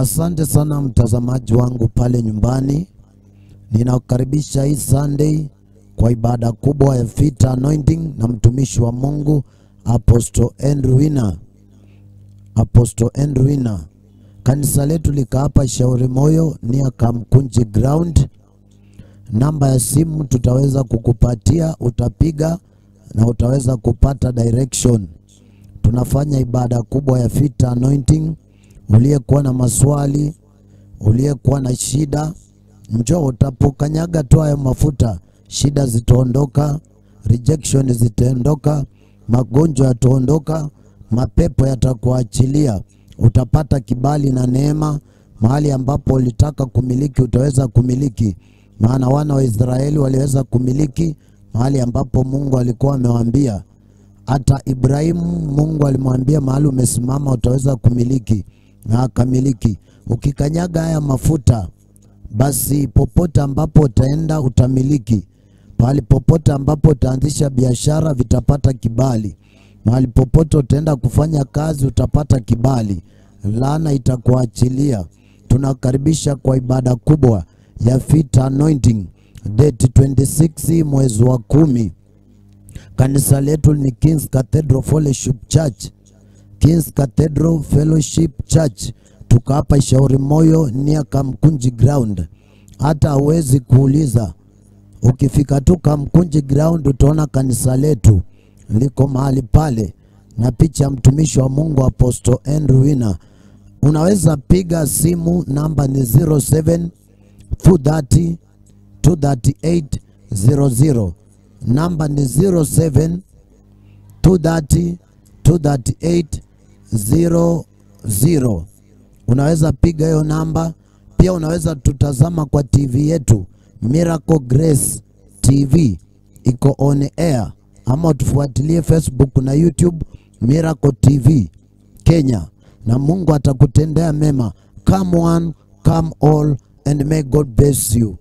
Asante sana mtazamaji wangu pale nyumbani. Ninakukaribisha hii Sunday kwa ibada kubwa ya Feet Anointing na mtumishi wa Mungu Apostle Andrew Wina. Kanisa letu liko hapa Shauri Moyo nia Kamkunji Ground. Namba ya simu tutaweza kukupatia, utapiga na utaweza kupata direction. Tunafanya ibada kubwa ya Feet Anointing. Uliyekuwa na maswali, uliyekuwa na shida, njoo utapokanyaga tu hayo mafuta, shida zitaondoka, rejection zitaondoka, magonjwa yataondoka, mapepo yatakuachilia. Utapata kibali na neema. Mahali ambapo ulitaka kumiliki utaweza kumiliki. Maana wana wa Israeli waliweza kumiliki mahali ambapo Mungu alikuwa amewaambia. Hata Ibrahimu Mungu alimwambia mahali umesimama utaweza kumiliki, na akamiliki. Ukikanyaga haya mafuta, basi popote ambapo utaenda utamiliki. Mahali popote ambapo utaanzisha biashara vitapata kibali. Mahali popote utaenda kufanya kazi utapata kibali. Laana itakuachilia. Tunakaribisha kwa ibada kubwa ya Feet Anointing date 26 mwezi wa 10. Kanisa letu ni Kings Cathedral Fellowship Church. Kings Cathedral Fellowship Church. Tuko hapa Shauri Moyo nia Kamkunji Ground. Hata hauwezi kuuliza. Ukifika tu Kamkunji Ground utaona kanisa letu liko mahali pale na picha ya mtumishi wa Mungu Apostle Andrew Wina. Unaweza piga simu, namba ni 07 230 238 00. Namba ni 07 230 238 00. Unaweza piga hiyo namba. Pia unaweza tutazama kwa TV yetu Miracle Grace TV, iko on air, ama tufuatilie Facebook na YouTube Miracle TV Kenya, na Mungu atakutendea mema. Come one, come all, and may God bless you.